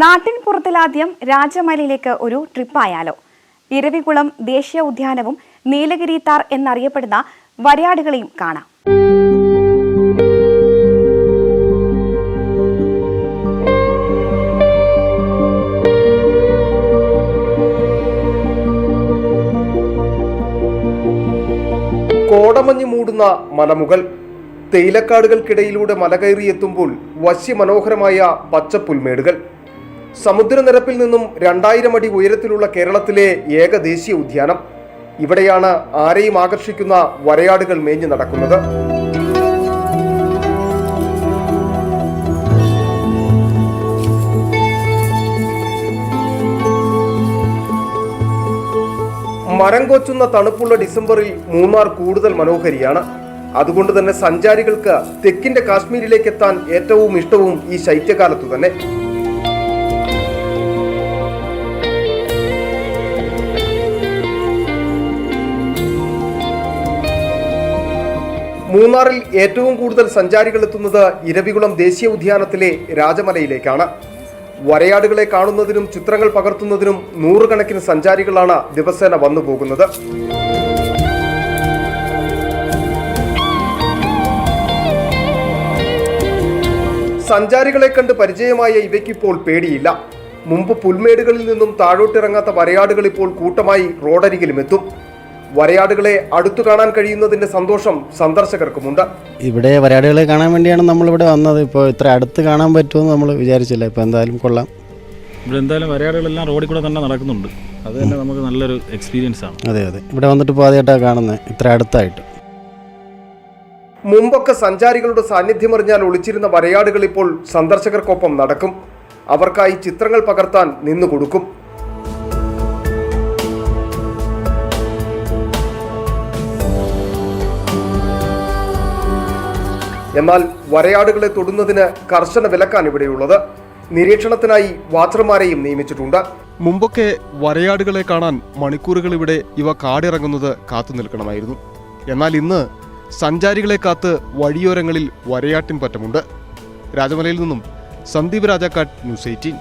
നാട്ടിൻ പുറത്തിലാദ്യം രാജമലയിലേക്ക് ഒരു ട്രിപ്പായാലോ? ഇരവികുളം ദേശീയ ഉദ്യാനവും നീലഗിരി താർ എന്നറിയപ്പെടുന്ന വരയാടുകളെയും കാണാം. കോടമഞ്ഞ് മൂടുന്ന മലമുകൾ, തേയിലക്കാടുകൾക്കിടയിലൂടെ മല കയറിയെത്തുമ്പോൾ വശ്യമനോഹരമായ പച്ചപ്പുൽമേടുകൾ. സമുദ്രനിരപ്പിൽ നിന്നും 2000 അടി ഉയരത്തിലുള്ള കേരളത്തിലെ ഏക ദേശീയ ഉദ്യാനം. ഇവിടെയാണ് ആരെയും ആകർഷിക്കുന്ന വരയാടുകൾ മേഞ്ഞു നടക്കുന്നത്. മരം കൊച്ചുന്ന തണുപ്പുള്ള ഡിസംബറിൽ മൂന്നാർ കൂടുതൽ മനോഹരിയാണ്. അതുകൊണ്ട് തന്നെ സഞ്ചാരികൾക്ക് തെക്കിന്റെ കാശ്മീരിലേക്ക് എത്താൻ ഏറ്റവും ഇഷ്ടവും ഈ ശൈത്യകാലത്തു തന്നെ. മൂന്നാറിൽ ഏറ്റവും കൂടുതൽ സഞ്ചാരികൾ എത്തുന്നത് ഇരവികുളം ദേശീയ ഉദ്യാനത്തിലെ രാജമലയിലേക്കാണ്. വരയാടുകളെ കാണുന്നതിനും ചിത്രങ്ങൾ പകർത്തുന്നതിനും നൂറുകണക്കിന് സഞ്ചാരികളാണ് ദിവസേന വന്നു പോകുന്നത്. സഞ്ചാരികളെ കണ്ട് പരിചയമായ ഇവയ്ക്കിപ്പോൾ പേടിയില്ല. മുമ്പ് പുൽമേടുകളിൽ നിന്നും താഴോട്ടിറങ്ങാത്ത വരയാടുകൾ ഇപ്പോൾ കൂട്ടമായി റോഡരികിലും എത്തും. വരയാടുകളെ അടുത്തു കാണാൻ കഴിയുന്നതിന്റെ സന്തോഷം സന്ദർശകർക്കുമുണ്ട്. ഇവിടെ വരയാടുകളെ കാണാൻ വേണ്ടിയാണ് നമ്മളിവിടെ വന്നത്. ഇപ്പോൾ ഇത്ര അടുത്ത് കാണാൻ പറ്റുമെന്ന് നമ്മൾ വിചാരിച്ചില്ല. ഇപ്പോൾ എന്തായാലും കൊള്ളാം. ഇവിടെ എന്തായാലും വരയാടുകളെല്ലാം റോഡിൽ കൂടെ തന്നെ നടക്കുന്നുണ്ട്. അത് തന്നെ നമുക്ക് നല്ലൊരു എക്സ്പീരിയൻസ് ആണ്. അതെ, ഇവിടെ വന്നിട്ട് ഇപ്പോൾ ആദ്യമായിട്ടാണ് കാണുന്നത് ഇത്ര അടുത്തായിട്ട്. മുമ്പൊക്കെ സഞ്ചാരികളുടെ സാന്നിധ്യം അറിഞ്ഞാൽ ഒളിച്ചിരുന്ന വരയാടുകൾ ഇപ്പോൾ സന്ദർശകർക്കൊപ്പം നടക്കും. അവർക്കായി ചിത്രങ്ങൾ പകർത്താൻ നിന്നു കൊടുക്കും. എന്നാൽ വരയാടുകളെ തൊടുന്നതിന് കർശന വിലക്കാണ് ഇവിടെയുള്ളത്. നിരീക്ഷണത്തിനായി വാച്ചർമാരെയും നിയമിച്ചിട്ടുണ്ട്. മുമ്പൊക്കെ വരയാടുകളെ കാണാൻ മണിക്കൂറുകൾ ഇവിടെ ഇവ കാടിറങ്ങുന്നത് കാത്തു നിൽക്കണമായിരുന്നു. എന്നാൽ ഇന്ന് സഞ്ചാരികളെ കാത്ത് വഴിയോരങ്ങളിൽ വരയാട്ടിൻ പറ്റമുണ്ട്. രാജമലയിൽ നിന്നും സന്ദീപ് രാജാക്കാട്, ന്യൂസ് 18.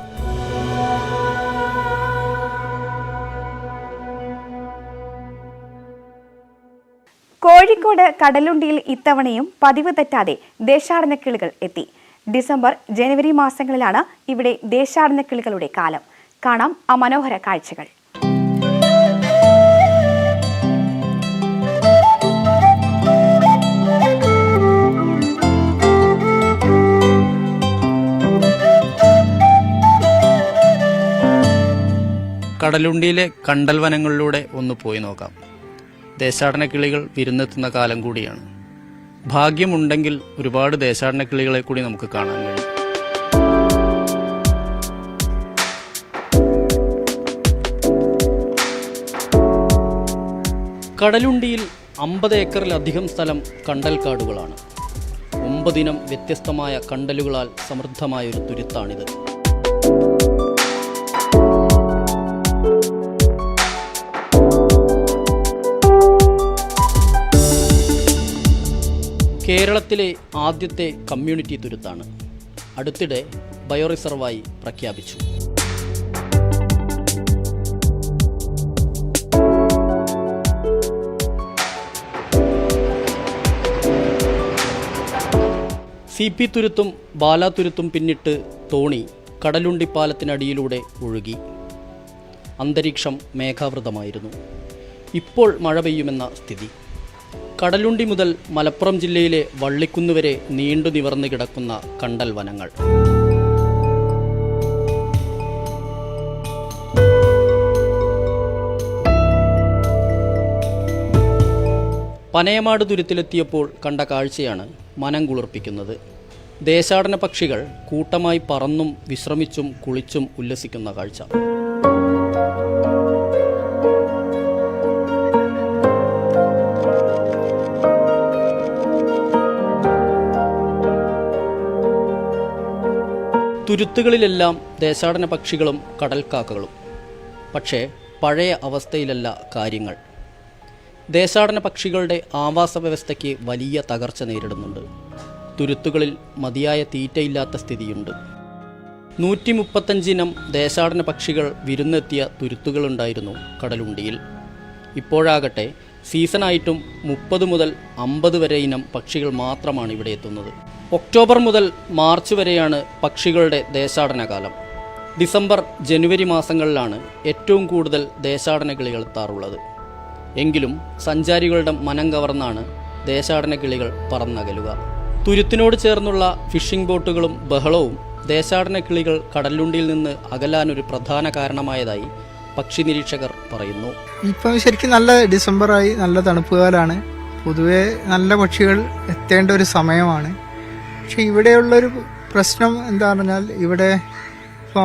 കോഴിക്കോട് കടലുണ്ടിയിൽ ഇത്തവണയും പതിവ് തെറ്റാതെ ദേശാടന കിളികൾ എത്തി. ഡിസംബർ, ജനുവരി മാസങ്ങളിലാണ് ഇവിടെ ദേശാടന കിളികളുടെ കാലം. കാണാം ആ മനോഹര കാഴ്ചകൾ. കടലുണ്ടിയിലെ കണ്ടൽ വനങ്ങളിലൂടെ ഒന്ന് പോയി നോക്കാം. ദേശാടന കിളികൾ വിരുന്നെത്തുന്ന കാലം കൂടിയാണ്. ഭാഗ്യമുണ്ടെങ്കിൽ ഒരുപാട് ദേശാടന കിളികളെ കൂടി നമുക്ക് കാണാൻ കഴിയും. കടലുണ്ടിയിൽ 50 ഏക്കറിലധികം സ്ഥലം കണ്ടൽക്കാടുകളാണ്. 9 ഇനം വ്യത്യസ്തമായ കണ്ടലുകളാൽ സമൃദ്ധമായൊരു തുരുത്താണിത്. കേരളത്തിലെ ആദ്യത്തെ കമ്മ്യൂണിറ്റി തുരുത്താണ്. അടുത്തിടെ ബയോറിസർവായി പ്രഖ്യാപിച്ചു. CP തുരുത്തും ബാലാതുരുത്തും പിന്നിട്ട് തോണി കടലുണ്ടിപ്പാലത്തിനടിയിലൂടെ ഒഴുകി. അന്തരീക്ഷം മേഘാവൃതമായിരുന്നു. ഇപ്പോൾ മഴ പെയ്യുമെന്ന സ്ഥിതി. കടലുണ്ടി മുതൽ മലപ്പുറം ജില്ലയിലെ വള്ളിക്കുന്ന് വരെ നീണ്ടു നിവർന്നു കിടക്കുന്ന കണ്ടൽ വനങ്ങൾ. പനയമാട് തുരുത്തിലെത്തിയപ്പോൾ കണ്ട കാഴ്ചയാണ് മനം കുളിർപ്പിക്കുന്നത്. ദേശാടന പക്ഷികൾ കൂട്ടമായി പറന്നും വിശ്രമിച്ചും കുളിച്ചും ഉല്ലസിക്കുന്ന കാഴ്ച. തുരുത്തുകളിലെല്ലാം ദേശാടന പക്ഷികളും കടൽക്കാക്കകളും. പക്ഷേ പഴയ അവസ്ഥയിലല്ല കാര്യങ്ങൾ. ദേശാടന പക്ഷികളുടെ ആവാസ വ്യവസ്ഥയ്ക്ക് വലിയ തകർച്ച നേരിടുന്നുണ്ട്. തുരുത്തുകളിൽ മതിയായ തീറ്റയില്ലാത്ത സ്ഥിതിയുണ്ട്. 135 ഇനം ദേശാടന പക്ഷികൾ വിരുന്നെത്തിയ തുരുത്തുകളുണ്ടായിരുന്നു കടലുണ്ടിയിൽ. ഇപ്പോഴാകട്ടെ സീസണായിട്ടും 30 മുതൽ 50 വരെ ഇനം പക്ഷികൾ മാത്രമാണ് ഇവിടെ എത്തുന്നത്. ഒക്ടോബർ മുതൽ മാർച്ച് വരെയാണ് പക്ഷികളുടെ ദേശാടന കാലം. ഡിസംബർ ജനുവരി മാസങ്ങളിലാണ് ഏറ്റവും കൂടുതൽ ദേശാടന കിളികൾ എത്താറുള്ളത്. എങ്കിലും സഞ്ചാരികളുടെ മനം കവർന്നാണ് ദേശാടന കിളികൾ പറന്നകലുക. തുരുത്തിനോട് ചേർന്നുള്ള ഫിഷിംഗ് ബോട്ടുകളും ബഹളവും ദേശാടന കിളികൾ കടലുണ്ടിയിൽ നിന്ന് അകലാനൊരു പ്രധാന കാരണമായതായി പക്ഷി നിരീക്ഷകർ പറയുന്നു. ഇപ്പം ശരിക്കും നല്ല ഡിസംബറായി, നല്ല തണുപ്പ് കാലമാണ്. പൊതുവെ നല്ല പക്ഷികൾ എത്തേണ്ട ഒരു സമയമാണ്. പക്ഷെ ഇവിടെയുള്ളൊരു പ്രശ്നം എന്താ പറഞ്ഞാൽ, ഇവിടെ ഇപ്പോൾ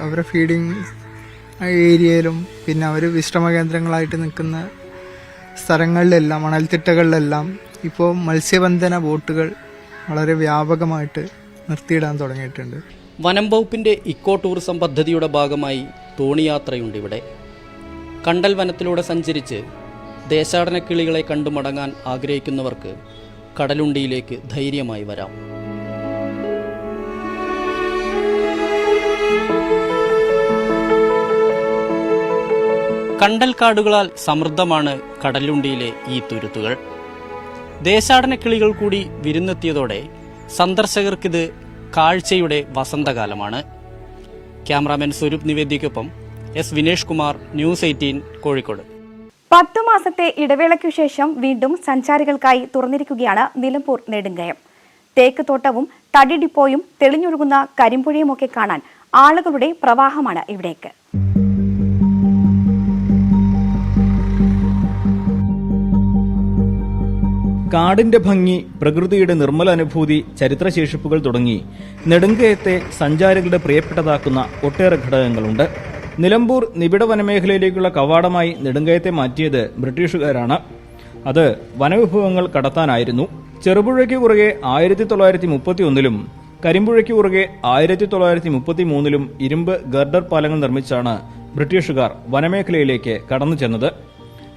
അവരെ ഫീഡിങ് ഏരിയയിലും പിന്നെ അവർ വിശ്രമ കേന്ദ്രങ്ങളായിട്ട് നിൽക്കുന്ന സ്ഥലങ്ങളിലെല്ലാം, മണൽത്തിട്ടകളിലെല്ലാം ഇപ്പോൾ മത്സ്യബന്ധന ബോട്ടുകൾ വളരെ വ്യാപകമായിട്ട് നിർത്തിയിടാൻ തുടങ്ങിയിട്ടുണ്ട്. വനം വകുപ്പിൻ്റെ ഇക്കോ ടൂറിസം പദ്ധതിയുടെ ഭാഗമായി തോണിയാത്രയുണ്ട് ഇവിടെ. കണ്ടൽ വനത്തിലൂടെ സഞ്ചരിച്ച് ദേശാടന കിളികളെ കണ്ടു മടങ്ങാൻ ആഗ്രഹിക്കുന്നവർക്ക് കടലുണ്ടിയിലേക്ക് ധൈര്യമായി വരാം. കണ്ടൽ കാടുകളാൽ സമൃദ്ധമാണ് കടലുണ്ടിയിലെ ഈ തുരുത്തുകൾ. ദേശാടന കിളികൾ കൂടി വിരുന്നെത്തിയതോടെ സന്ദർശകർക്കിത് കാഴ്ചയുടെ വസന്തകാലമാണ്. ക്യാമറാമാൻ സ്വരൂപ് നിവേദിക്കൊപ്പം എസ് വിനേഷ് കുമാർ, ന്യൂസ് 18 കോഴിക്കോട്. 10 മാസത്തെ ഇടവേളയ്ക്കു ശേഷം വീണ്ടും സഞ്ചാരികൾക്കായി തുറന്നിരിക്കുകയാണ് നിലമ്പൂർ നെടുങ്കയം. തേക്ക് തോട്ടവും തടി ഡിപ്പോയും തെളിഞ്ഞൊഴുകുന്ന കരിമ്പുഴയുമൊക്കെ കാണാൻ ആളുകളുടെ പ്രവാഹമാണ് ഇവിടേക്ക്. കാടിന്റെ ഭംഗി, പ്രകൃതിയുടെ നിർമ്മല അനുഭൂതി, ചരിത്രശേഷിപ്പുകൾ തുടങ്ങി നെടുങ്കയത്തെ സഞ്ചാരികളുടെ പ്രിയപ്പെട്ടതാക്കുന്ന ഒട്ടേറെ ഘടകങ്ങളുണ്ട്. നിലമ്പൂർ നിബിഡ വനമേഖലയിലേക്കുള്ള കവാടമായി നെടുങ്കയത്തെ മാറ്റിയത് ബ്രിട്ടീഷുകാരാണ്. അത് വനവിഭവങ്ങൾ കടത്താനായിരുന്നു. ചെറുപുഴയ്ക്ക് കുറുകെ 1931-ലും കരിമ്പുഴയ്ക്ക് കുറുകെ 1933-ലും ഇരുമ്പ് ഗർഡർ പാലങ്ങൾ നിർമ്മിച്ചാണ് ബ്രിട്ടീഷുകാർ വനമേഖലയിലേക്ക് കടന്നു ചെന്നത്.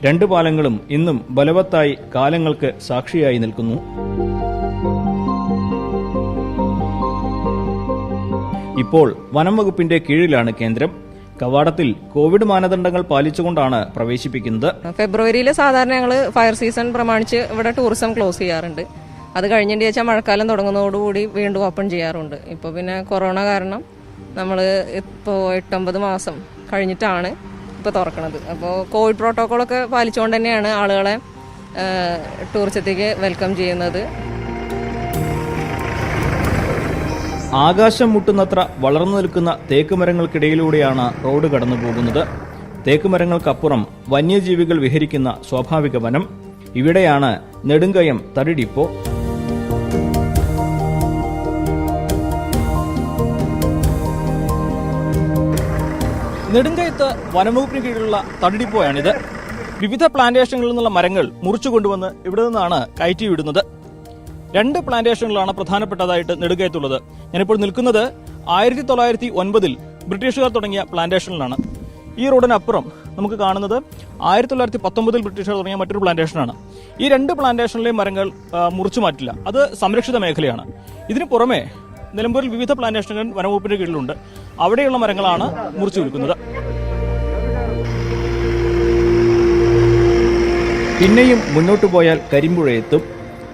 2 പാലങ്ങളും ഇന്നും ബലവത്തായി കാലങ്ങൾക്ക് സാക്ഷിയായി നിൽക്കുന്നു. ഇപ്പോൾ വനം വകുപ്പിന്റെ കീഴിലാണ് കേന്ദ്രം. കവാടത്തിൽ കോവിഡ് മാനദണ്ഡങ്ങൾ പാലിച്ചുകൊണ്ടാണ് പ്രവേശിപ്പിക്കുന്നത്. ഫെബ്രുവരിയിൽ സാധാരണ ഞങ്ങൾ ഫയർ സീസൺ പ്രമാണിച്ച് ഇവിടെ ടൂറിസം ക്ലോസ് ചെയ്യാറുണ്ട്. അത് കഴിഞ്ഞിട്ട് വെച്ചാൽ മഴക്കാലം തുടങ്ങുന്നതോടുകൂടി വീണ്ടും ഓപ്പൺ ചെയ്യാറുണ്ട്. ഇപ്പോൾ പിന്നെ കൊറോണ കാരണം നമ്മൾ ഇപ്പോൾ 8-9 മാസം കഴിഞ്ഞിട്ടാണ് ഇപ്പോൾ തുറക്കണത്. അപ്പോൾ കോവിഡ് പ്രോട്ടോക്കോളൊക്കെ പാലിച്ചുകൊണ്ട് തന്നെയാണ് ആളുകളെ ടൂറിസത്തേക്ക് വെൽക്കം ചെയ്യുന്നത്. ആകാശം മുട്ടുന്നത്ര വളർന്നു നിൽക്കുന്ന തേക്ക് മരങ്ങൾക്കിടയിലൂടെയാണ് റോഡ് കടന്നു പോകുന്നത്. തേക്ക് മരങ്ങൾക്കപ്പുറം വന്യജീവികൾ വിഹരിക്കുന്ന സ്വാഭാവിക വനം. ഇവിടെയാണ് നെടുങ്കയം തടി ഡിപ്പോ. നെടുങ്കയത്ത് വനംവകുപ്പിന് കീഴിലുള്ള തടി ഡിപ്പോയാണിത്. വിവിധ പ്ലാന്റേഷനുകളിൽ നിന്നുള്ള മരങ്ങൾ മുറിച്ചു കൊണ്ടുവന്ന് ഇവിടെ നിന്നാണ് കയറ്റിവിടുന്നത്. 2 പ്ലാന്റേഷനുകളാണ് പ്രധാനപ്പെട്ടതായിട്ട് നെടുങ്കയത്തുള്ളത്. ഞാനിപ്പോൾ നിൽക്കുന്നത് 1909-ൽ ബ്രിട്ടീഷുകാർ തുടങ്ങിയ പ്ലാന്റേഷനിലാണ്. ഈ റോഡിനപ്പുറം നമുക്ക് കാണുന്നത് 1919-ൽ ബ്രിട്ടീഷുകാർ തുടങ്ങിയ മറ്റൊരു പ്ലാന്റേഷനാണ്. ഈ 2 പ്ലാന്റേഷനിലെയും മരങ്ങൾ മുറിച്ചു മാറ്റില്ല. അത് സംരക്ഷിത മേഖലയാണ്. ഇതിനു പുറമെ നിലമ്പൂരിൽ വിവിധ പ്ലാന്റേഷനുകൾ വനംവകുപ്പിന്റെ കീഴിലുണ്ട്. അവിടെയുള്ള മരങ്ങളാണ് മുറിച്ചു വിൽക്കുന്നത്. പിന്നെയും മുന്നോട്ടു പോയാൽ കരിമ്പുഴയെത്തും.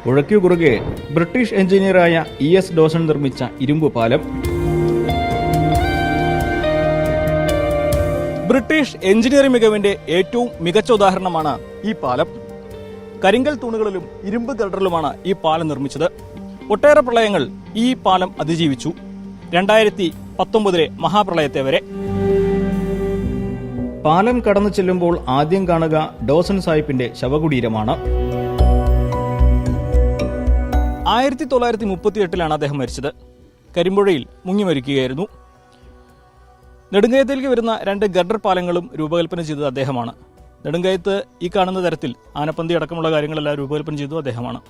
പുഴയ്ക്കു കുറുകെ ബ്രിട്ടീഷ് എഞ്ചിനീയറായ ES ഡോസൺ നിർമ്മിച്ച ഇരുമ്പ് പാലം. ബ്രിട്ടീഷ് എഞ്ചിനീയറിംഗ് മികവിന്റെ ഏറ്റവും മികച്ച ഉദാഹരണമാണ് ഈ പാലം. കരിങ്കൽ തൂണുകളിലും ഇരുമ്പ് ഗർഡറിലുമാണ് ഈ പാലം നിർമ്മിച്ചത്. ഒട്ടേറെ പ്രളയങ്ങൾ ഈ പാലം അതിജീവിച്ചു. 2019 മഹാപ്രളയത്തെ വരെ. പാലം കടന്നു ചെല്ലുമ്പോൾ ആദ്യം കാണുക ഡോസൺ സാഹിബിന്റെ ശവകുടീരമാണ്. 1938-ലാണ് അദ്ദേഹം മരിച്ചത്. കരിമ്പുഴയിൽ മുങ്ങി മരിക്കുകയായിരുന്നു. നെടുങ്കയത്തേക്ക് വരുന്ന 2 ഗർഡർ പാലങ്ങളും രൂപകൽപ്പന ചെയ്തത് അദ്ദേഹമാണ്. നെടുങ്കയത്ത് ഈ കാണുന്ന തരത്തിൽ ആനപ്പന്തി അടക്കമുള്ള കാര്യങ്ങളെല്ലാം രൂപകൽപ്പന ചെയ്തത് അദ്ദേഹമാണ്.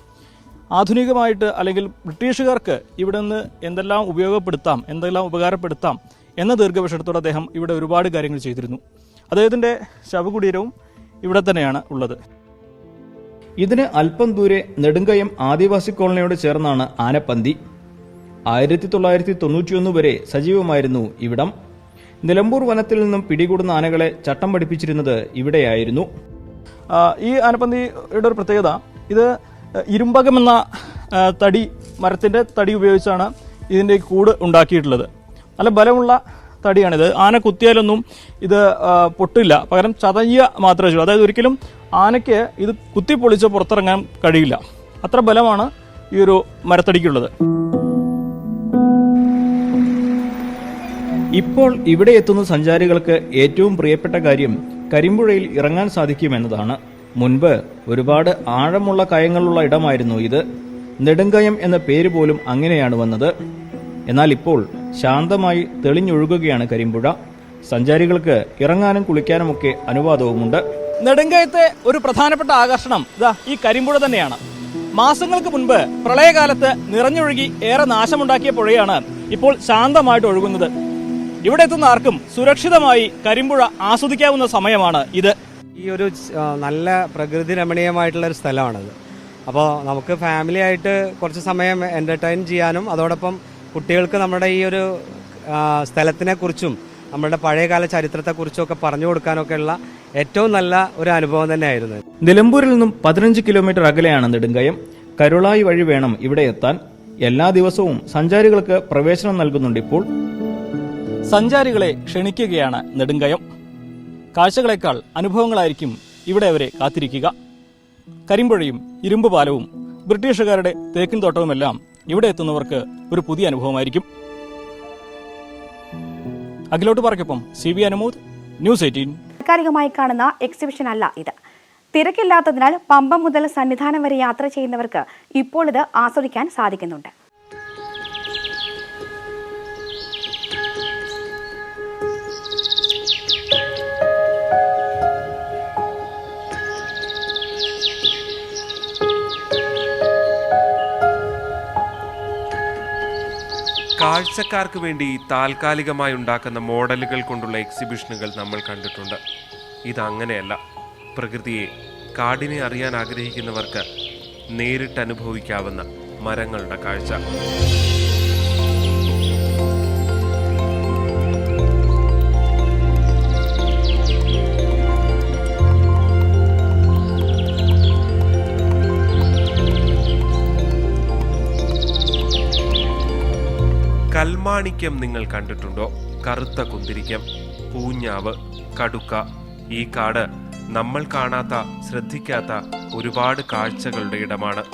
ആധുനികമായിട്ട് അല്ലെങ്കിൽ ബ്രിട്ടീഷുകാർക്ക് ഇവിടെ നിന്ന് എന്തെല്ലാം ഉപയോഗപ്പെടുത്താം, എന്തെല്ലാം ഉപകാരപ്പെടുത്താം എന്ന ദീർഘവീക്ഷണത്തോടെ അദ്ദേഹം ഇവിടെ ഒരുപാട് കാര്യങ്ങൾ ചെയ്തിരുന്നു. അദ്ദേഹത്തിന്റെ ശവകുടീരവും ഇവിടെ തന്നെയാണ് ഉള്ളത്. ഇതിന് അല്പം ദൂരെ നെടുങ്കയം ആദിവാസി കോളനിയോട് ചേർന്നാണ് ആനപ്പന്തി. 1991 വരെ സജീവമായിരുന്നു ഇവിടം. നിലമ്പൂർ വനത്തിൽ നിന്നും പിടികൂടുന്ന ആനകളെ ചട്ടം പഠിപ്പിച്ചിരുന്നത് ഇവിടെയായിരുന്നു. ഈ ആനപ്പന്തിയുടെ ഒരു പ്രത്യേകത, ഇത് ഇരുമ്പകം എന്ന മരത്തിന്റെ തടി ഉപയോഗിച്ചാണ് ഇതിന്റെ കൂട് ഉണ്ടാക്കിയിട്ടുള്ളത്. നല്ല ബലമുള്ള തടിയാണിത്. ആന കുത്തിയാലൊന്നും ഇത് പൊട്ടില്ല, പകരം ചതയ്യ മാത്രമേ ചെയ്യൂ. അതായത് ഒരിക്കലും ആനയ്ക്ക് ഇത് കുത്തിപ്പൊളിച്ച് പുറത്തിറങ്ങാൻ കഴിയില്ല. അത്ര ബലമാണ് ഈ ഒരു മരത്തടിക്കുള്ളത്. ഇപ്പോൾ ഇവിടെ എത്തുന്ന സഞ്ചാരികൾക്ക് ഏറ്റവും പ്രിയപ്പെട്ട കാര്യം കരിമ്പുഴയിൽ ഇറങ്ങാൻ സാധിക്കുമെന്നതാണ്. മുൻപ് ഒരുപാട് ആഴമുള്ള കയങ്ങളുള്ള ഇടമായിരുന്നു ഇത്. നെടുങ്കയം എന്ന പേര് പോലും അങ്ങനെയാണ് വന്നത്. എന്നാൽ ഇപ്പോൾ ശാന്തമായി തെളിഞ്ഞൊഴുകുകയാണ് കരിമ്പുഴ. സഞ്ചാരികൾക്ക് ഇറങ്ങാനും കുളിക്കാനുമൊക്കെ അനുവാദവുമുണ്ട്. നെടുങ്കയത്തെ ഒരു പ്രധാനപ്പെട്ട ആകർഷണം ഈ കരിമ്പുഴ തന്നെയാണ്. മാസങ്ങൾക്ക് മുൻപ് പ്രളയകാലത്ത് നിറഞ്ഞൊഴുകി ഏറെ നാശമുണ്ടാക്കിയ പുഴയാണ് ഇപ്പോൾ ശാന്തമായിട്ട് ഒഴുകുന്നത്. ഇവിടെ എത്തുന്ന ആർക്കും സുരക്ഷിതമായി കരിമ്പുഴ ആസ്വദിക്കാവുന്ന സമയമാണ് ഇത്. ഈ ഒരു നല്ല പ്രകൃതി രമണീയമായിട്ടുള്ള ഒരു സ്ഥലമാണിത്. അപ്പോൾ നമുക്ക് ഫാമിലി ആയിട്ട് കുറച്ച് സമയം എൻ്റർടൈൻ ചെയ്യാനും അതോടൊപ്പം കുട്ടികൾക്ക് നമ്മുടെ ഈ ഒരു സ്ഥലത്തിനെക്കുറിച്ചും നമ്മുടെ പഴയകാല ചരിത്രത്തെക്കുറിച്ചും ഒക്കെ പറഞ്ഞു കൊടുക്കാനൊക്കെ ഉള്ള ഏറ്റവും നല്ല ഒരു അനുഭവം തന്നെയായിരുന്നു. നിലമ്പൂരിൽ നിന്നും 15 കിലോമീറ്റർ അകലെയാണ് നെടുങ്കയം. കരുളായി വഴി വേണം ഇവിടെ എത്താൻ. എല്ലാ ദിവസവും സഞ്ചാരികൾക്ക് പ്രവേശനം നൽകുന്നുണ്ട്. ഇപ്പോൾ സഞ്ചാരികളെ ക്ഷണിക്കുകയാണ് നെടുങ്കയം. കാഴ്ചകളേക്കാൾ അനുഭവങ്ങളായിരിക്കും ഇവിടെ അവരെ കാത്തിരിക്കുക. കരിമ്പുഴയും ഇരുമ്പ് പാലവും ബ്രിട്ടീഷുകാരുടെ തേക്കിൻ തോട്ടവുമെല്ലാം ഇവിടെ എത്തുന്നവർക്ക് ഒരു പുതിയ അനുഭവമായിരിക്കും. അഖിലോട്ട് പാർക്കൊപ്പം CB അനുമോദ്, ന്യൂസ് 18. താൽക്കാലികമായി കാണുന്ന എക്സിബിഷൻ അല്ല ഇത്. തിരക്കില്ലാത്തതിനാൽ പമ്പ മുതൽ സന്നിധാനം വരെ യാത്ര ചെയ്യുന്നവർക്ക് ഇപ്പോൾ ഇത് ആസ്വദിക്കാൻ സാധിക്കുന്നുണ്ട്. കാഴ്ചക്കാർക്ക് വേണ്ടി താൽക്കാലികമായി ഉണ്ടാക്കുന്ന മോഡലുകൾ കൊണ്ടുള്ള എക്സിബിഷനുകൾ നമ്മൾ കണ്ടിട്ടുണ്ട്. ഇതങ്ങനെയല്ല. പ്രകൃതിയെ, കാടിനെ അറിയാൻ ആഗ്രഹിക്കുന്നവർക്ക് നേരിട്ട് അനുഭവിക്കാവുന്ന മരങ്ങളുടെ കാഴ്ച. കൽമാണിക്യം നിങ്ങൾ കണ്ടിട്ടുണ്ടോ? കറുത്ത കുന്തിരിക്കം, പൂഞ്ഞാവ്, കടുക്ക. ഈ കാട് നമ്മൾ കാണാത്ത, ശ്രദ്ധിക്കാത്ത ഒരുപാട് കാഴ്ചകളുടെ ഇടമാണ്.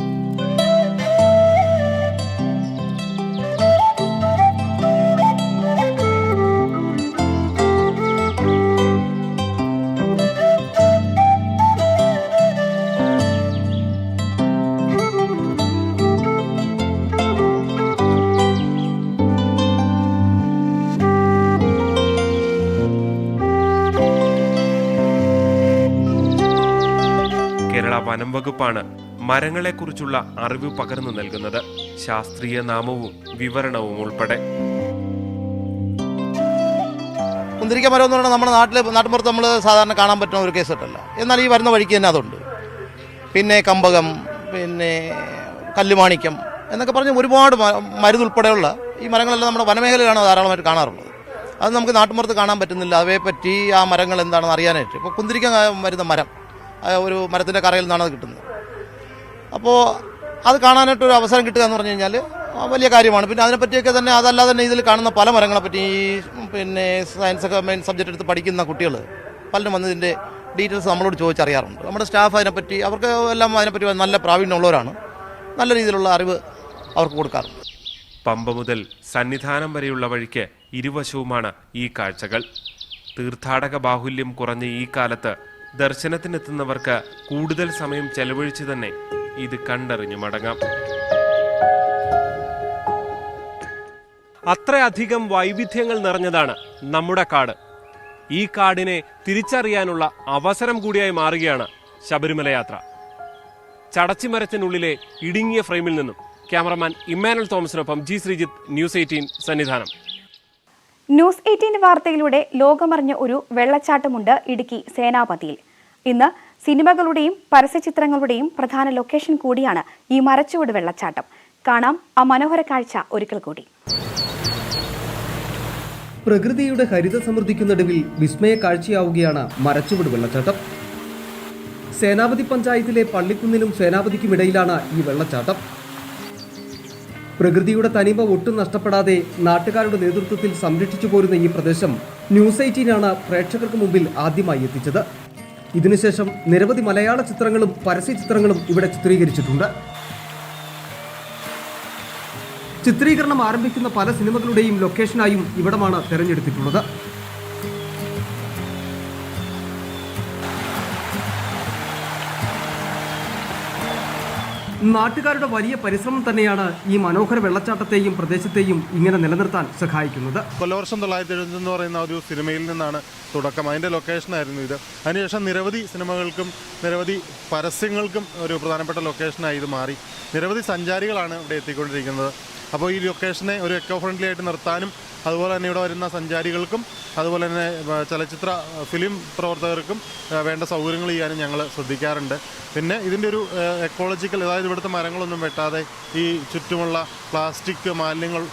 കേരള വനം വകുപ്പാണ് മരങ്ങളെക്കുറിച്ചുള്ള അറിവ് പകർന്നു നൽകുന്നത്, ശാസ്ത്രീയ നാമവും വിവരണവും ഉൾപ്പെടെ. കുന്തിരിക്ക മരം എന്ന് പറഞ്ഞാൽ നമ്മുടെ നാട്ടിൻപുറത്ത് നമ്മൾ സാധാരണ കാണാൻ പറ്റുന്ന ഒരു കേസ് കേട്ടല്ല. എന്നാൽ ഈ വരുന്ന വഴിക്ക് തന്നെ അതുണ്ട്. പിന്നെ കമ്പകം, പിന്നെ കല്ലുമാണിക്യം എന്നൊക്കെ പറഞ്ഞ് ഒരുപാട് മരുന്നുൾപ്പെടെയുള്ള ഈ മരങ്ങളെല്ലാം നമ്മുടെ വനമേഖലയിലാണ് ധാരാളമായിട്ട് കാണാറുള്ളത്. അത് നമുക്ക് നാട്ടിൻപുറത്ത് കാണാൻ പറ്റുന്നില്ല. അവയെപ്പറ്റി ആ മരങ്ങൾ എന്താണെന്ന് അറിയാനായിട്ട്. ഇപ്പോൾ കുന്തിരിക്ക വരുന്ന മരം ഒരു മരത്തിൻ്റെ കറയിൽ നിന്നാണ് അത് കിട്ടുന്നത്. അപ്പോൾ അത് കാണാനായിട്ടൊരു അവസരം കിട്ടുക എന്ന് പറഞ്ഞു കഴിഞ്ഞാൽ വലിയ കാര്യമാണ്. പിന്നെ അതിനെപ്പറ്റിയൊക്കെ തന്നെ അതല്ലാതെ തന്നെ ഇതിൽ കാണുന്ന പല മരങ്ങളെപ്പറ്റി പിന്നെ സയൻസൊക്കെ മെയിൻ സബ്ജക്റ്റ് എടുത്ത് പഠിക്കുന്ന കുട്ടികൾ പലരും വന്നതിൻ്റെ ഡീറ്റെയിൽസ് നമ്മളോട് ചോദിച്ചറിയാറുണ്ട്. നമ്മുടെ സ്റ്റാഫ് അതിനെപ്പറ്റി, അവർക്ക് എല്ലാം അതിനെപ്പറ്റി നല്ല പ്രാവീണ്യമുള്ളവരാണ്. നല്ല രീതിയിലുള്ള അറിവ് അവർക്ക് കൊടുക്കാറുണ്ട്. പമ്പ മുതൽ സന്നിധാനം വരെയുള്ള വഴിക്ക് ഇരുവശവുമാണ് ഈ കാഴ്ചകൾ. തീർത്ഥാടക ബാഹുല്യം കുറഞ്ഞ ഈ കാലത്ത് ദർശനത്തിനെത്തുന്നവർക്ക് കൂടുതൽ സമയം ചെലവഴിച്ച് തന്നെ ഇത് കണ്ടറിഞ്ഞു മടങ്ങാം. അത്രയധികം വൈവിധ്യങ്ങൾ നിറഞ്ഞതാണ് നമ്മുടെ കാട്. ഈ കാടിനെ തിരിച്ചറിയാനുള്ള അവസരം കൂടിയായി മാറുകയാണ് ശബരിമല യാത്ര. ചടച്ചിമരത്തിനുള്ളിലെ ഇടുങ്ങിയ ഫ്രെയിമിൽ നിന്നും ക്യാമറമാൻ ഇമ്മാനുവൽ തോമസിനൊപ്പം G. Sreejith, news 18 Sannidhanam. News 18 വാർത്തയിലൂടെ ലോകമറിഞ്ഞ ഒരു വെള്ളച്ചാട്ടമുണ്ട് ഇടുക്കി സേനാപതിയിൽ. ഇന്ന് സിനിമകളുടെയും പരസ്യചിത്രങ്ങളുടെയും പ്രധാന ലൊക്കേഷൻ കൂടിയാണ് ഈ മരച്ചുവട് വെള്ളച്ചാട്ടം. കാണാം ആ മനോഹര കാഴ്ച ഒരിക്കൽ കൂടി. പ്രകൃതിയുടെ ഹരിത സമൃദ്ധിക്കു നടുവിൽ വിസ്മയ കാഴ്ചയാവുകയാണ് മരച്ചുവട് വെള്ളച്ചാട്ടം. സേനാപതി പഞ്ചായത്തിലെ പള്ളിക്കുന്നിനും സേനാപതിക്കുമിടയിലാണ് ഈ വെള്ളച്ചാട്ടം. പ്രകൃതിയുടെ തനിമ ഒട്ടും നഷ്ടപ്പെടാതെ നാട്ടുകാരുടെ നേതൃത്വത്തിൽ സംരക്ഷിച്ചു പോരുന്ന ഈ പ്രദേശം ന്യൂസ് 18 പ്രേക്ഷകർക്ക് മുമ്പിൽ ആദ്യമായി എത്തിച്ചത്. ഇതിനുശേഷം നിരവധി മലയാള ചിത്രങ്ങളും പരസ്യ ചിത്രങ്ങളും ഇവിടെ ചിത്രീകരിച്ചിട്ടുണ്ട്. ചിത്രീകരണം ആരംഭിക്കുന്ന പല സിനിമകളുടെയും ലൊക്കേഷനായും ഇവിടമാണ് തെരഞ്ഞെടുത്തിട്ടുള്ളത്. നാട്ടുകാരുടെ വലിയ പരിശ്രമം തന്നെയാണ് ഈ മനോഹര വെള്ളച്ചാട്ടത്തെയും പ്രദേശത്തെയും ഇങ്ങനെ നിലനിർത്താൻ സഹായിക്കുന്നത്. കൊല്ലവർഷം 970 എന്ന് പറയുന്ന ഒരു സിനിമയിൽ നിന്നാണ് തുടക്കം. അതിൻ്റെ ലൊക്കേഷനായിരുന്നു ഇത്. അതിനുശേഷം നിരവധി സിനിമകൾക്കും നിരവധി പരസ്യങ്ങൾക്കും ഒരു പ്രധാനപ്പെട്ട ലൊക്കേഷനായി ഇത് മാറി. നിരവധി സഞ്ചാരികളാണ് ഇവിടെ എത്തിക്കൊണ്ടിരിക്കുന്നത്. അപ്പോൾ ഈ ലൊക്കേഷനെ ഒരു എക്കോ ഫ്രണ്ട്ലി ആയിട്ട് നിർത്താനും അതുപോലെ തന്നെ ഇവിടെ വരുന്ന സഞ്ചാരികൾക്കും അതുപോലെ തന്നെ ചലച്ചിത്ര ഫിലിം പ്രവർത്തകർക്കും വേണ്ട സൗകര്യങ്ങൾ ചെയ്യാനും ഞങ്ങൾ ശ്രദ്ധിക്കാറുണ്ട്. പിന്നെ ഇതിൻ്റെ ഒരു എക്കോളജിക്കൽ, അതായത് ഇവിടുത്തെ മരങ്ങളൊന്നും വെട്ടാതെ ഈ ചുറ്റുമുള്ള പ്ലാസ്റ്റിക് മാലിന്യങ്ങൾ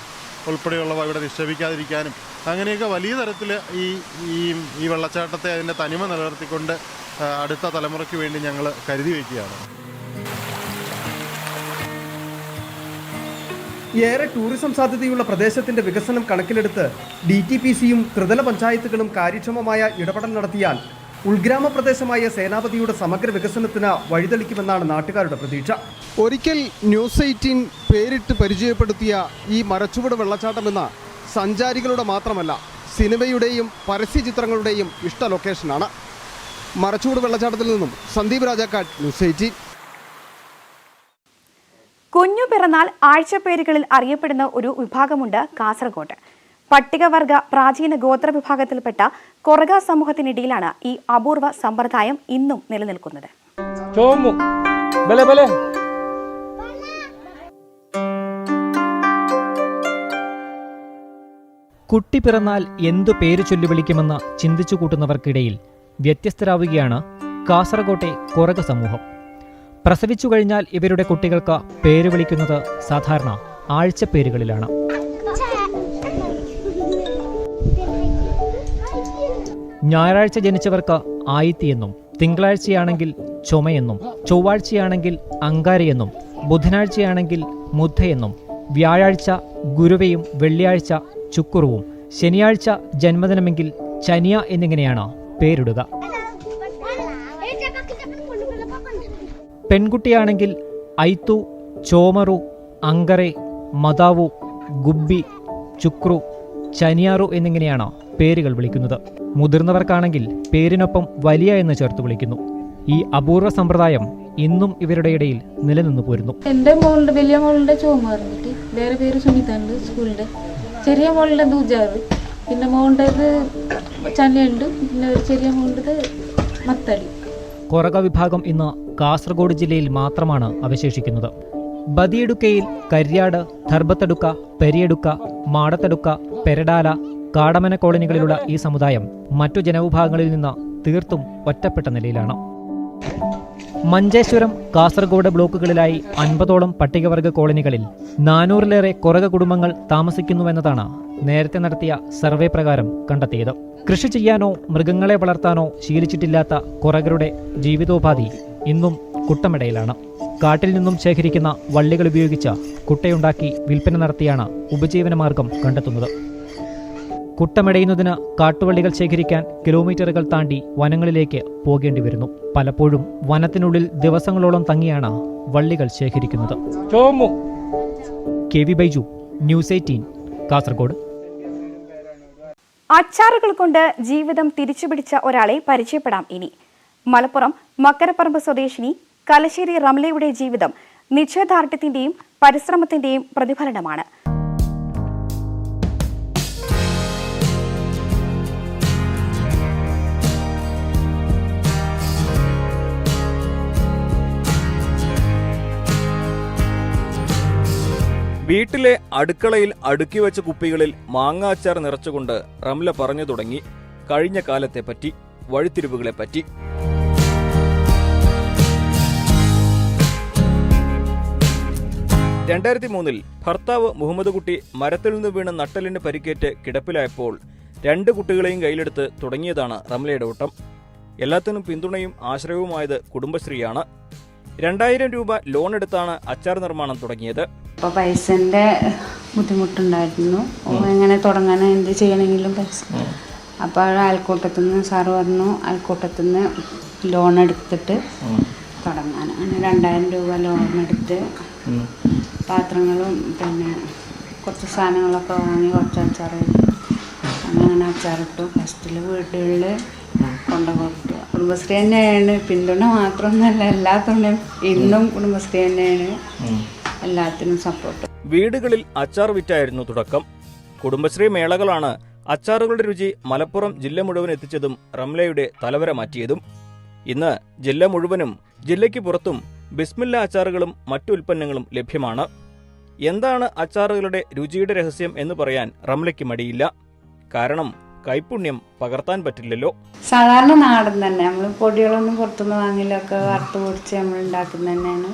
ഉൾപ്പെടെയുള്ളവ ഇവിടെ നിക്ഷേപിക്കാതിരിക്കാനും അങ്ങനെയൊക്കെ വലിയ തരത്തിൽ ഈ വെള്ളച്ചാട്ടത്തെ അതിൻ്റെ തനിമ നിലനിർത്തിക്കൊണ്ട് അടുത്ത തലമുറയ്ക്ക് വേണ്ടി ഞങ്ങൾ കരുതി വയ്ക്കുകയാണ്. ഏറെ ടൂറിസം സാധ്യതയുള്ള പ്രദേശത്തിന്റെ വികസനം കണക്കിലെടുത്ത് DTPCയും ത്രിതല പഞ്ചായത്തുകളും കാര്യക്ഷമമായ ഇടപെടൽ നടത്തിയാൽ ഉൾഗ്രാമ പ്രദേശമായ സേനാപതിയുടെ സമഗ്ര വികസനത്തിന് വഴിതെളിക്കുമെന്നാണ് നാട്ടുകാരുടെ പ്രതീക്ഷ. ഒരിക്കൽ ന്യൂസ് 18 പേരിട്ട് പരിചയപ്പെടുത്തിയ ഈ മരച്ചുവട് വെള്ളച്ചാട്ടമെന്ന സഞ്ചാരികളുടെ മാത്രമല്ല സിനിമയുടെയും പരസ്യ ചിത്രങ്ങളുടെയും ഇഷ്ട ലൊക്കേഷനാണ്. മരച്ചുവട് വെള്ളച്ചാട്ടത്തിൽ നിന്നും സന്ദീപ് രാജാക്കാട്, ന്യൂസ് 18. കുഞ്ഞു പിറന്നാൾ ആഴ്ചപ്പേരുകളിൽ അറിയപ്പെടുന്ന ഒരു വിഭാഗമുണ്ട് കാസർഗോഡ്. പട്ടികവർഗ പ്രാചീന ഗോത്ര വിഭാഗത്തിൽപ്പെട്ട കൊറഗ സമൂഹത്തിനിടയിലാണ് ഈ അപൂർവ സമ്പ്രദായം ഇന്നും നിലനിൽക്കുന്നത്. കുട്ടി പിറന്നാൽ എന്തു പേര് ചൊല്ലി വിളിക്കുമെന്ന് ചിന്തിച്ചു കൂട്ടുന്നവർക്കിടയിൽ വ്യത്യസ്തരാവുകയാണ് കാസർഗോട്ടെ കൊറഗ സമൂഹം. പ്രസവിച്ചു കഴിഞ്ഞാൽ ഇവരുടെ കുട്ടികൾക്ക് പേര് വിളിക്കുന്നത് സാധാരണ ആഴ്ചപ്പേരുകളിലാണ്. ഞായറാഴ്ച ജനിച്ചവർക്ക് ആയിത്തിയെന്നും, തിങ്കളാഴ്ചയാണെങ്കിൽ ചുമയെന്നും, ചൊവ്വാഴ്ചയാണെങ്കിൽ അങ്കാരയെന്നും, ബുധനാഴ്ചയാണെങ്കിൽ മുദ്ധയെന്നും, വ്യാഴാഴ്ച ഗുരുവയും, വെള്ളിയാഴ്ച ചുക്കുറുവും, ശനിയാഴ്ച ജന്മദിനമെങ്കിൽ ചനിയ എന്നിങ്ങനെയാണ് പേരിടുക. പെൺകുട്ടിയാണെങ്കിൽ ഐത്തു, ചോമറു, അങ്കറെ, മതാവു, ഗുബ്ബി, ചുക്രു, ചനിയാറു എന്നിങ്ങനെയാണ് പേരുകൾ വിളിക്കുന്നത്. മുതിർന്നവർക്കാണെങ്കിൽ പേരിനൊപ്പം വലിയ എന്ന് ചേർത്ത് വിളിക്കുന്നു. ഈ അപൂർവ സമ്പ്രദായം ഇന്നും ഇവരുടെ ഇടയിൽ നിലനിന്നു പോരുന്നു. എൻ്റെ മോളുടെ വലിയ മോളുടെ ചോമ പറഞ്ഞിട്ട് വേറെ പേര് സുനിതണ്ട് സ്കൂളിൻ്റെ, ചെറിയ മോളുടെ ദൂജാറ്, പിന്നെ മോളുടേത് ചനിയുണ്ട്, പിന്നെ ഒരു ചെറിയ മോളുടേത് മത്തടി. കൊറഗ വിഭാഗം ഇന്ന് കാസർഗോഡ് ജില്ലയിൽ മാത്രമാണ് അവശേഷിക്കുന്നത്. ബദിയടുക്കയിൽ കരിയാട്, ധർബത്തടുക്ക, പെരിയടുക്ക, മാടത്തടുക്ക, പെരടാല, കാടമന കോളനികളിലുള്ള ഈ സമുദായം മറ്റു ജനവിഭാഗങ്ങളിൽ നിന്ന് തീർത്തും ഒറ്റപ്പെട്ട നിലയിലാണ്. മഞ്ചേശ്വരം, കാസർഗോഡ് ബ്ലോക്കുകളിലായി 50ഓളം പട്ടികവർഗ കോളനികളിൽ 400-ലേറെ കൊറഗ കുടുംബങ്ങൾ താമസിക്കുന്നുവെന്നതാണ് നേരത്തെ നടത്തിയ സർവേ പ്രകാരം കണ്ടെത്തിയത്. കൃഷി ചെയ്യാനോ മൃഗങ്ങളെ വളർത്താനോ ശീലിച്ചിട്ടില്ലാത്ത കൊറഗരുടെ ജീവിതോപാധി ഇന്നും കുട്ടമടയിലാണ്. കാട്ടിൽ നിന്നും ശേഖരിക്കുന്ന വള്ളികൾ ഉപയോഗിച്ച് കുട്ടയുണ്ടാക്കി വിൽപ്പന നടത്തിയാണ് ഉപജീവനമാർഗം കണ്ടെത്തുന്നത്. കുട്ടമടയുന്നതിന് കാട്ടുവള്ളികൾ ശേഖരിക്കാൻ കിലോമീറ്ററുകൾ താണ്ടി വനങ്ങളിലേക്ക് പോകേണ്ടി വരുന്നു. പലപ്പോഴും വനത്തിനുള്ളിൽ ദിവസങ്ങളോളം തങ്ങിയാണ് വള്ളികൾ ശേഖരിക്കുന്നത്. KV Baiju, news 18, Kasaragod. അച്ചാറുകൾ കൊണ്ട് ജീവിതം തിരിച്ചുപിടിച്ച ഒരാളെ പരിചയപ്പെടാം ഇനി. മലപ്പുറം മക്കരപ്പറമ്പ് സ്വദേശിനി കലശ്ശേരി റംലയുടെ ജീവിതം നിശ്ചയദാർഢ്യത്തിന്റെയും പരിശ്രമത്തിന്റെയും പ്രതിഫലനമാണ്. വീട്ടിലെ അടുക്കളയിൽ അടുക്കി വെച്ച കുപ്പികളിൽ മാങ്ങാച്ചാർ നിറച്ചുകൊണ്ട് റംല പറഞ്ഞു തുടങ്ങി കഴിഞ്ഞ കാലത്തെപ്പറ്റി, വഴിത്തിരിവുകളെപ്പറ്റി. 2003 ഭർത്താവ് മുഹമ്മദ് കുട്ടി മരത്തിൽ നിന്ന് വീണ് നട്ടലിന് പരിക്കേറ്റ് കിടപ്പിലായപ്പോൾ 2 കുട്ടികളെയും കയ്യിലെടുത്ത് തുടങ്ങിയതാണ് റംലയുടെ ഓട്ടം. എല്ലാത്തിനും പിന്തുണയും ആശ്രയവുമായത് കുടുംബശ്രീയാണ്. 2000 രൂപ ലോൺ എടുത്താണ് അച്ചാർ നിർമ്മാണം തുടങ്ങിയത്. അപ്പോൾ പൈസൻ്റെ ബുദ്ധിമുട്ടുണ്ടായിരുന്നു. എങ്ങനെ തുടങ്ങാൻ എന്ത് ചെയ്യണമെങ്കിലും പൈസ. അപ്പോൾ അയൽക്കൂട്ടത്തിൽ നിന്ന് സാറ് പറഞ്ഞു അയൽക്കൂട്ടത്തിൽ നിന്ന് ലോൺ എടുത്തിട്ട് തുടങ്ങാൻ. അങ്ങനെ 2000 രൂപ ലോൺ എടുത്ത് പാത്രങ്ങളും പിന്നെ കുറച്ച് സാധനങ്ങളൊക്കെ വാങ്ങി കുറച്ച് അച്ചാർ അങ്ങനെ അച്ചാറിട്ടു. ഫസ്റ്റിൽ വീടുകളിൽ കൊണ്ടുകൊടുത്തു. കുടുംബശ്രീ തന്നെയാണ് പിന്തുണ, മാത്രമൊന്നുമല്ല എല്ലാത്തിനും ഇന്നും കുടുംബശ്രീ തന്നെയാണ് എല്ലാത്തിനും സപ്പോർട്ട്. വീടുകളിൽ അച്ചാർ വിറ്റായിരുന്നു തുടക്കം. കുടുംബശ്രീ മേളകളാണ് അച്ചാറുകളുടെ രുചി മലപ്പുറം ജില്ല മുഴുവൻ എത്തിച്ചതും റംലയുടെ തലവര മാറ്റിയതും. ഇന്ന് ജില്ല മുഴുവനും ജില്ലയ്ക്ക് പുറത്തും ബിസ്മില്ല അച്ചാറുകളും മറ്റു ഉൽപ്പന്നങ്ങളും ലഭ്യമാണ്. എന്താണ് അച്ചാറുകളുടെ രുചിയുടെ രഹസ്യം എന്ന് പറയാൻ റംലയ്ക്ക് മടിയില്ല. കാരണം കൈപുണ്യം പകർത്താൻ പറ്റില്ലല്ലോ. സാധാരണ നാടൻ തന്നെ, നമ്മൾ പൊടികളൊന്നും പുറത്തുനിന്ന് വാങ്ങിലൊക്കെ വറുത്ത് പൊടിച്ച് നമ്മൾ ഉണ്ടാക്കുന്നത് തന്നെയാണ്.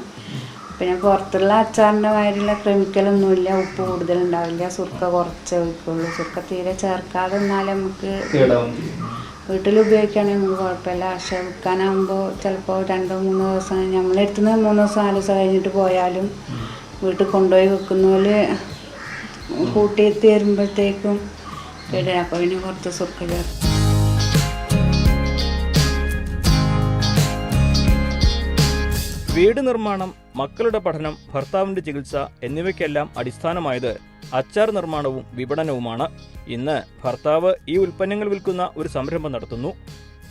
പിന്നെ പുറത്തുള്ള അച്ചാറിൻ്റെ മാതിരിയുള്ള കെമിക്കലൊന്നുമില്ല, ഉപ്പ് കൂടുതലുണ്ടാവില്ല, സുർക്ക കുറച്ച് ഒഴിക്കുള്ളൂ. സുർക്ക തീരെ ചേർക്കാതെ എന്നാലും നമുക്ക് വീട്ടിൽ ഉപയോഗിക്കുകയാണെങ്കിൽ നമുക്ക് കുഴപ്പമില്ല. പക്ഷേ വിൽക്കാനാകുമ്പോൾ ചിലപ്പോൾ 2-3 ദിവസം നമ്മളെടുത്തുനിന്ന് 3 ദിവസം 4 ദിവസം കഴിഞ്ഞിട്ട് പോയാലും വീട്ടിൽ കൊണ്ടുപോയി വെക്കുന്നപോലെ കൂട്ടി തീരുമ്പോഴത്തേക്കും കേടുക. അപ്പോൾ പിന്നെ കുറച്ച് സുർക്ക ചേർക്കും. വീട് നിർമ്മാണം, മക്കളുടെ പഠനം, ഭർത്താവിന്റെ ചികിത്സ എന്നിവയ്ക്കെല്ലാം അടിസ്ഥാനമായത് അച്ചാർ നിർമ്മാണവും വിപണനവുമാണ്. ഇന്ന് ഭർത്താവ് ഈ ഉൽപ്പന്നങ്ങൾ വിൽക്കുന്ന ഒരു സംരംഭം നടത്തുന്നു.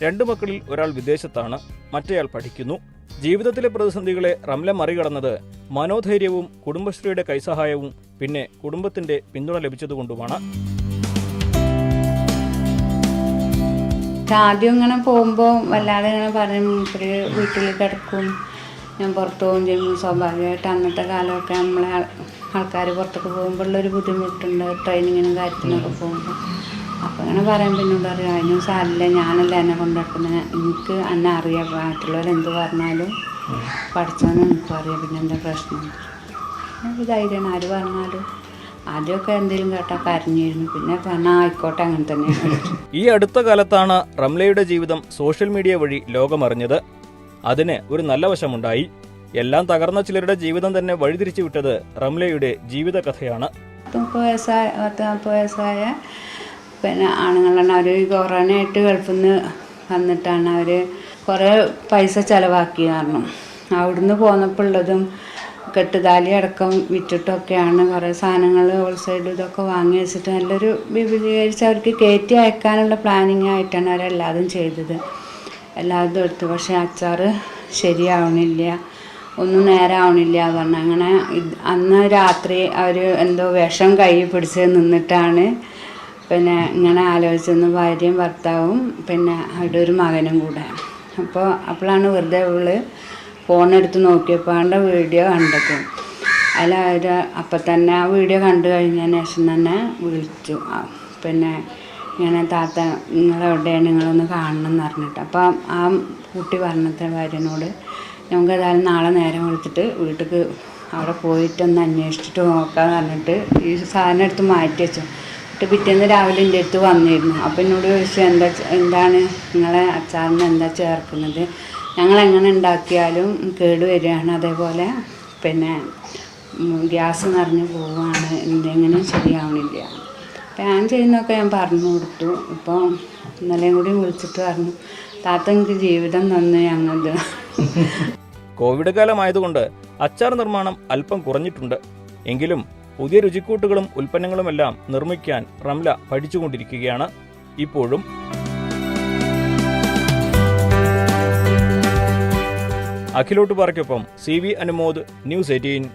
2 മക്കളിൽ ഒരാൾ വിദേശത്താണ്, മറ്റേയാൾ പഠിക്കുന്നു. ജീവിതത്തിലെ പ്രതിസന്ധികളെ റംല മറികടന്നത് മനോധൈര്യവും കുടുംബശ്രീയുടെ കൈസഹായവും പിന്നെ കുടുംബത്തിന്റെ പിന്തുണ ലഭിച്ചതുകൊണ്ടുമാണ്. ആദ്യം ഇങ്ങനെ പോകുമ്പോൾ വല്ലാതെ ഇങ്ങനെ പറയും മൂപ്പര് വീട്ടിൽ കിടക്കും, ഞാൻ പുറത്ത് പോകും ചെയ്യും. സ്വാഭാവികമായിട്ട് അന്നത്തെ കാലമൊക്കെ നമ്മളെ ആൾക്കാർ പുറത്തൊക്കെ പോകുമ്പോൾ ഉള്ളൊരു ബുദ്ധിമുട്ടുണ്ട്, ട്രെയിനിങ്ങിനും കാര്യത്തിനൊക്കെ പോകുമ്പോൾ. അപ്പോൾ അങ്ങനെ പറയാൻ പിന്നോട് അറിയാം, അതിനും സാരില്ല, ഞാനല്ല എന്നെ കൊണ്ടുനടക്കുന്നത്, എനിക്ക് എന്നെ അറിയാം, മറ്റുള്ളവരെന്ത് പറഞ്ഞാലും പഠിച്ചവനും എനിക്കും അറിയാം, പിന്നെ എന്താ പ്രശ്നം. ഒരു ധൈര്യമാണ് ആര് പറഞ്ഞാലും. ആദ്യമൊക്കെ എന്തെങ്കിലും കേട്ടാൽ കരഞ്ഞിരുന്നു, പിന്നെ പറഞ്ഞാൽ ആയിക്കോട്ടെ അങ്ങനെ തന്നെയാണ്. ഈ അടുത്ത കാലത്താണ് റംലയുടെ ജീവിതം സോഷ്യൽ മീഡിയ വഴി ലോകമറിഞ്ഞത്. അതിന് ഒരു നല്ല വശമുണ്ടായി. എല്ലാം തകർന്ന ചിലരുടെ ജീവിതം തന്നെ വഴിതിരിച്ചു വിട്ടത് റംലയുടെ ജീവിത കഥയാണ്. 40 വയസ്സായ പിന്നെ ആണുങ്ങളാണ്. അവർ കൊറോണയായിട്ട് ഗൾഫിൽ നിന്ന് വന്നിട്ടാണ് അവർ കുറേ പൈസ ചിലവാക്കി. കാരണം അവിടുന്ന് പോന്നപ്പോൾ ഉള്ളതും കെട്ടുതാലി അടക്കം വിറ്റിട്ടൊക്കെയാണ് കുറേ സാധനങ്ങൾ ഹോൾസെയിൽ ഇതൊക്കെ വാങ്ങി വെച്ചിട്ട് നല്ലൊരു വിപുലീകരിച്ച് അവർക്ക് കയറ്റി അയക്കാനുള്ള പ്ലാനിങ് ആയിട്ടാണ് അവരെല്ലാതും ചെയ്തത്. എല്ലാതും എടുത്തു. പക്ഷേ അച്ചാർ ശരിയാവണില്ല, ഒന്നും നേരാവണില്ല പറഞ്ഞാൽ അങ്ങനെ അന്ന് രാത്രി അവർ എന്തോ വിഷം കൈ പിടിച്ച് നിന്നിട്ടാണ് പിന്നെ ഇങ്ങനെ ആലോചിച്ചെന്ന് ഭാര്യയും ഭർത്താവും പിന്നെ അവിടെ ഒരു മകനും കൂടെ. അപ്പോഴാണ് വെറുതെ അവള് ഫോണെടുത്ത് നോക്കിയപ്പോൾ അവൻ്റെ വീഡിയോ കണ്ടത്. അതിൽ അവർ അപ്പം തന്നെ ആ വീഡിയോ കണ്ടു കഴിഞ്ഞതിന് ശേഷം തന്നെ വിളിച്ചു. പിന്നെ ഇങ്ങനെ താത്ത നിങ്ങളെവിടെയാണ്, നിങ്ങളൊന്ന് കാണണം എന്ന് പറഞ്ഞിട്ട്. അപ്പം ആ കുട്ടി പറഞ്ഞത്തെ ഭാര്യനോട് നമുക്ക് ഏതായാലും നാളെ നേരം വിളിച്ചിട്ട് വീട്ടിലേക്ക് അവിടെ പോയിട്ടൊന്ന് അന്വേഷിച്ചിട്ട് നോക്കാമെന്ന് പറഞ്ഞിട്ട് ഈ സാധനം എടുത്ത് മാറ്റി വെച്ചു. എന്നിട്ട് പിറ്റേന്ന് രാവിലെ എൻ്റെ അടുത്ത് വന്നിരുന്നു. അപ്പം എന്നോട് ചോദിച്ചു എന്താണ് നിങ്ങളെ അച്ചാറിന് എന്താ ചേർക്കുന്നത്, ഞങ്ങളെങ്ങനെ ഉണ്ടാക്കിയാലും കേട് വരികയാണ്, അതേപോലെ പിന്നെ ഗ്യാസ് നിറഞ്ഞു പോവുകയാണ്, എന്തെങ്കിലും ശരിയാവണില്ല. അപ്പം ഞാൻ ചെയ്യുന്നതൊക്കെ ഞാൻ പറഞ്ഞു കൊടുത്തു. ഇപ്പോൾ ഇന്നലെയും കൂടി വിളിച്ചിട്ട് പറഞ്ഞു താത്ത എനിക്ക് ജീവിതം തന്നു ഞങ്ങൾക്ക്. കോവിഡ് കാലമായതുകൊണ്ട് അച്ചാർ നിർമ്മാണം അല്പം കുറഞ്ഞിട്ടുണ്ട്. എങ്കിലും പുതിയ രുചിക്കൂട്ടുകളും ഉൽപ്പന്നങ്ങളുമെല്ലാം നിർമ്മിക്കാൻ റംല പഠിച്ചുകൊണ്ടിരിക്കുകയാണ് ഇപ്പോഴും. അഖിലോട്ട് പാറയ്ക്കൊപ്പം CV അനുമോദ്, ന്യൂസ് 18.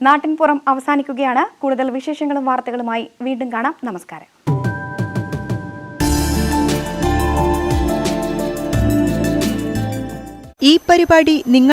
നാട്ടിൻപുറം അവസാനിക്കുകയാണ്. കൂടുതൽ വിശേഷങ്ങളും വാർത്തകളുമായി വീണ്ടും കാണാം. നമസ്കാരം. ഈ പരിപാടി നിങ്ങൾ